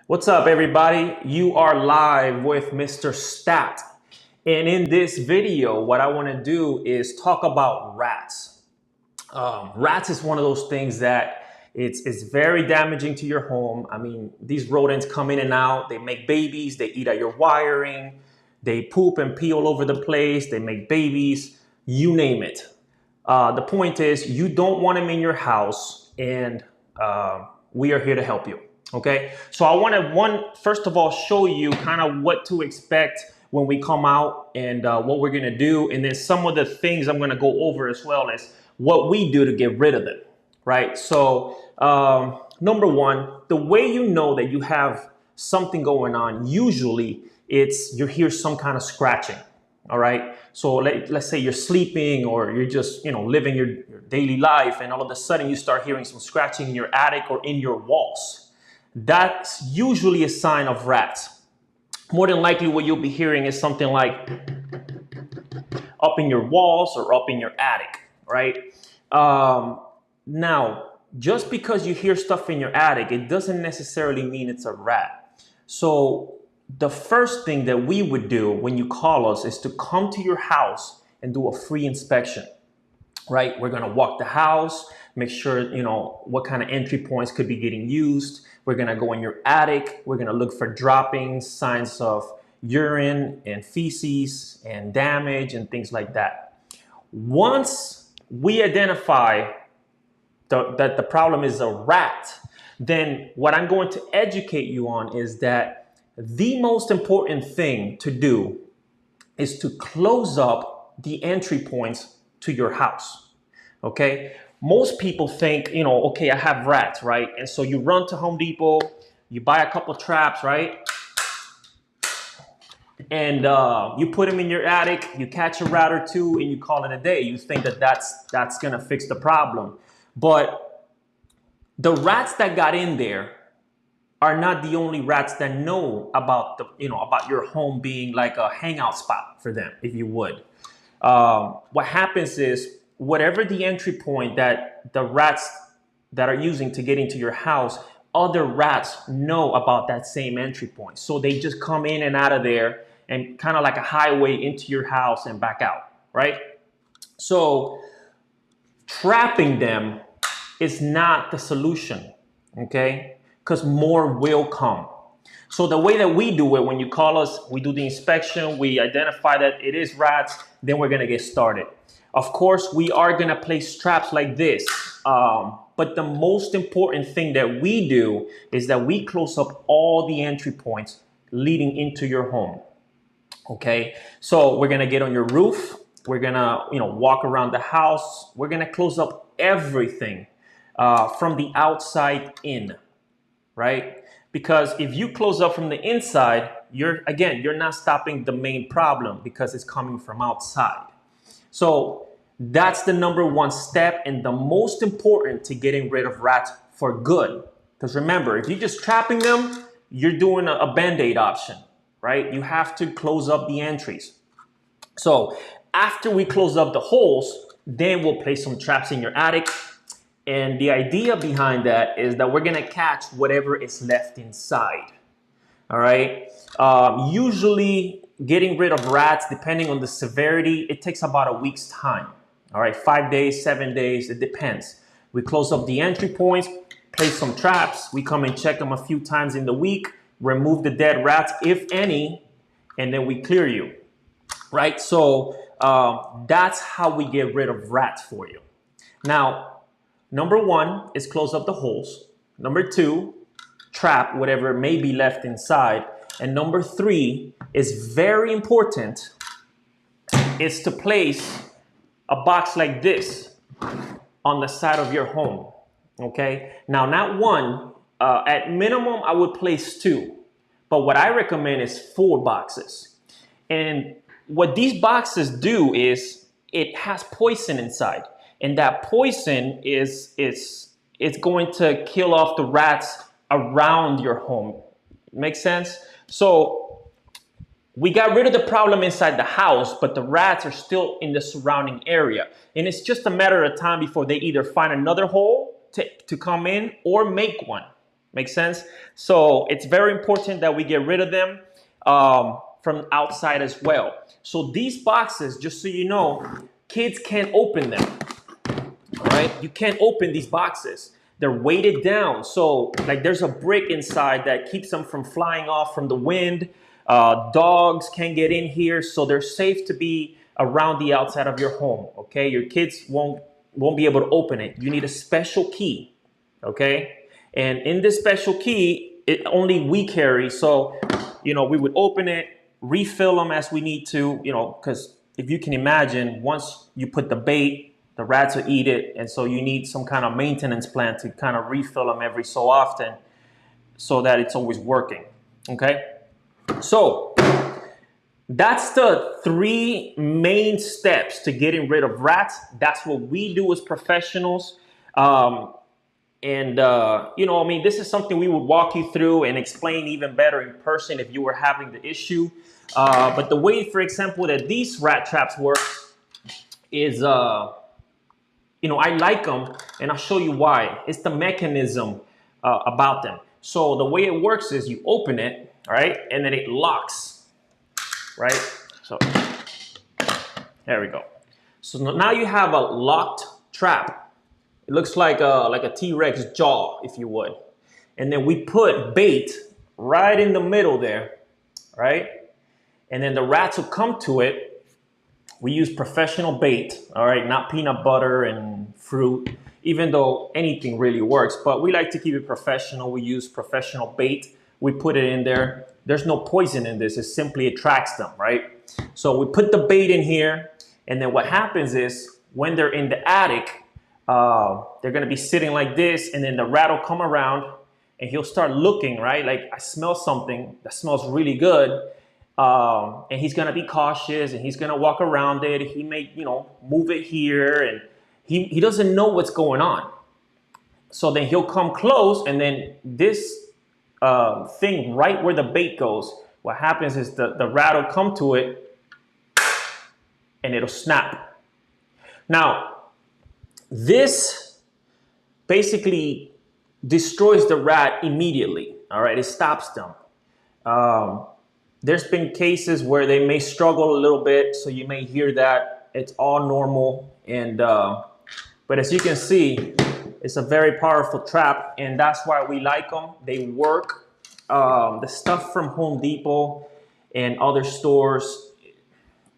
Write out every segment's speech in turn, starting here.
What's up, everybody? You are live with Mr. Stat. And in this video, what I want to do is talk about rats. Rats is one of those things that it's very damaging to your home. I mean, these rodents come in and out. They make babies. They eat at your wiring. They poop and pee all over the place. They make babies. You name it. The point is, you don't want them in your house, and we are here to help you. Okay, so I want to first of all show you kind of what to expect when we come out and what we're gonna do, and then some of the things I'm gonna go over as well as what we do to get rid of them. Right. So number one, the way you know that you have something going on, usually it's you hear some kind of scratching. All right. So let's say you're sleeping or you're just, living your daily life, and all of a sudden you start hearing some scratching in your attic or in your walls. That's usually a sign of rats. More than likely, what you'll be hearing is something like up in your walls or up in your attic, right? Now, just because you hear stuff in your attic, it doesn't necessarily mean it's a rat. So the first thing that we would do when you call us is to come to your house and do a free inspection, right? We're gonna walk the house, make sure, what kind of entry points could be getting used. We're gonna go in your attic. We're gonna look for droppings, signs of urine and feces and damage and things like that. Once we identify that the problem is a rat, then what I'm going to educate you on is that the most important thing to do is to close up the entry points to your house. Okay, most people think, okay, I have rats, right? And so you run to Home Depot, you buy a couple traps, right? And you put them in your attic, you catch a rat or two, and you call it a day. You think that that's gonna fix the problem. But the rats that got in there are not the only rats that know about about your home being like a hangout spot for them, if you would. What happens is, whatever the entry point that the rats that are using to get into your house, other rats know about that same entry point. So they just come in and out of there, and kind of like a highway into your house and back out, right? So trapping them is not the solution, okay? Because more will come. So the way that we do it, when you call us, we do the inspection, we identify that it is rats, then we're gonna get started. Of course, we are gonna place traps like this, but the most important thing that we do is that we close up all the entry points leading into your home, okay? So we're gonna get on your roof, we're gonna walk around the house, we're gonna close up everything from the outside in, right? Because if you close up from the inside, you're not stopping the main problem because it's coming from outside. So that's the number one step and the most important to getting rid of rats for good. Because remember, if you're just trapping them, you're doing a Band-Aid option, right? You have to close up the entries. So after we close up the holes, then we'll place some traps in your attic. And the idea behind that is that we're gonna catch whatever is left inside, all right? Usually getting rid of rats, depending on the severity, it takes about a week's time, all right? 5 days, 7 days, it depends. We close up the entry points, place some traps, we come and check them a few times in the week, remove the dead rats, if any, and then we clear you, right? So that's how we get rid of rats for you. Now, number one is close up the holes. Number two, trap whatever may be left inside. And number three is very important, is to place a box like this on the side of your home, okay? Now, not one, at minimum, I would place two. But what I recommend is 4 boxes. And what these boxes do is it has poison inside. And that poison is going to kill off the rats around your home. Make sense? So we got rid of the problem inside the house, but the rats are still in the surrounding area. And it's just a matter of time before they either find another hole to come in or make one. Make sense? So it's very important that we get rid of them from outside as well. So these boxes, just so you know, kids can't open them. All right, you can't open these boxes. They're weighted down. So like there's a brick inside that keeps them from flying off from the wind. Dogs can get in here, so they're safe to be around the outside of your home. Okay, your kids won't be able to open it. You need a special key. Okay, and in this special key, it only we carry. So we would open it, refill them as we need to. Because if you can imagine, once you put the bait, the rats will eat it, and so you need some kind of maintenance plan to kind of refill them every so often so that it's always working. Okay, so that's the 3 main steps to getting rid of rats. That's what we do as professionals. This is something we would walk you through and explain even better in person if you were having the issue. But the way, for example, that these rat traps work is, I like them, and I'll show you why. It's the mechanism about them. So the way it works is you open it, right, and then it locks, right? So there we go. So now you have a locked trap. It looks like a T-Rex jaw, if you would. And then we put bait right in the middle there, right? And then the rats will come to it. We use professional bait, all right, not peanut butter and fruit, even though anything really works. But we like to keep it professional. We use professional bait. We put it in there. There's no poison in this. It simply attracts them, right? So we put the bait in here. And then what happens is when they're in the attic, they're going to be sitting like this. And then the rat will come around and he'll start looking, right? Like, I smell something that smells really good. And he's going to be cautious and he's going to walk around it. He may, move it here, and he doesn't know what's going on. So then he'll come close, and then this thing right where the bait goes, what happens is the rat will come to it and it'll snap. Now, this basically destroys the rat immediately. All right, it stops them. There's been cases where they may struggle a little bit, so you may hear that. It's all normal, but as you can see, it's a very powerful trap, and that's why we like them. They work. The stuff from Home Depot and other stores,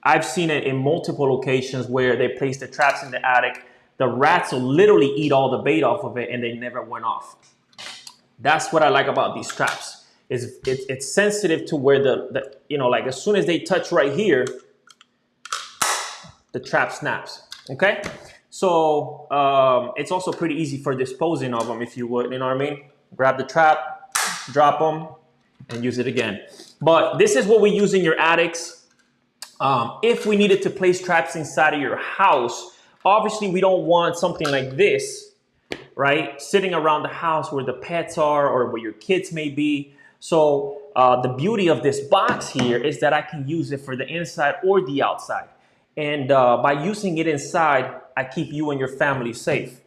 I've seen it in multiple locations where they place the traps in the attic. The rats will literally eat all the bait off of it, and they never went off. That's what I like about these traps. It's sensitive to where like as soon as they touch right here, the trap snaps. Okay, so it's also pretty easy for disposing of them, if you would. You know what I mean? Grab the trap, drop them, and use it again. But this is what we use in your attics. If we needed to place traps inside of your house, obviously we don't want something like this, right, sitting around the house where the pets are or where your kids may be. So the beauty of this box here is that I can use it for the inside or the outside. And by using it inside, I keep you and your family safe.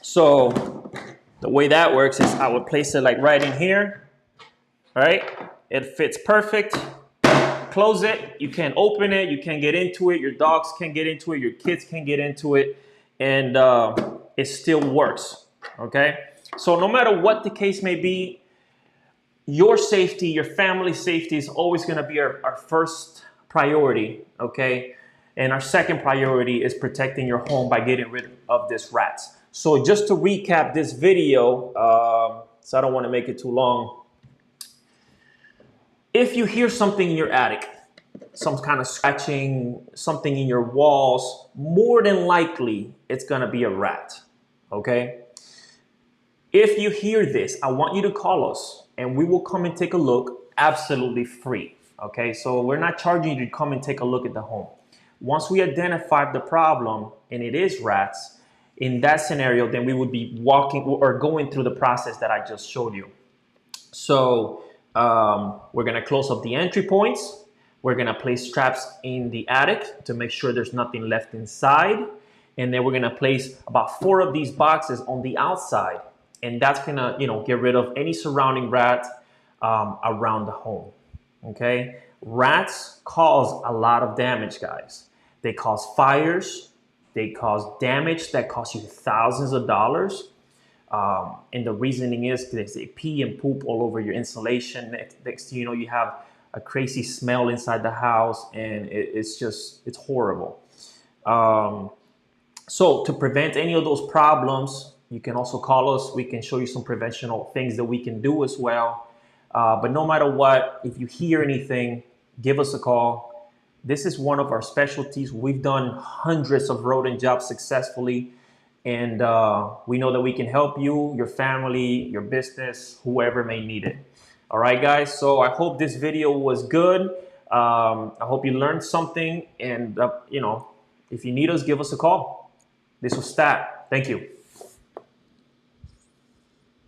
So the way that works is I would place it like right in here, right? It fits perfect. Close it. You can't open it. You can't get into it. Your dogs can't get into it. Your kids can't get into it. And it still works, okay? So no matter what the case may be, your safety, your family's safety is always going to be our first priority, okay? And our second priority is protecting your home by getting rid of these rats. So just to recap this video, so I don't want to make it too long. If you hear something in your attic, some kind of scratching, something in your walls, more than likely it's going to be a rat, okay? If you hear this, I want you to call us and we will come and take a look absolutely free, okay? So we're not charging you to come and take a look at the home. Once we identify the problem and it is rats, in that scenario, then we would be walking or going through the process that I just showed you. So we're going to close up the entry points. We're going to place traps in the attic to make sure there's nothing left inside. And then we're going to place about 4 of these boxes on the outside. and that's gonna, get rid of any surrounding rat around the home. Okay, rats cause a lot of damage, guys. They cause fires, they cause damage that costs you thousands of dollars. And the reasoning is because they pee and poop all over your insulation. Next thing you know, you have a crazy smell inside the house, and it's horrible. Um, so to prevent any of those problems, you can also call us. We can show you some preventional things that we can do as well. But no matter what, if you hear anything, give us a call. This is one of our specialties. We've done hundreds of rodent jobs successfully, and we know that we can help you, your family, your business, whoever may need it. All right, guys. So I hope this video was good. I hope you learned something, and if you need us, give us a call. This was Stat. Thank you.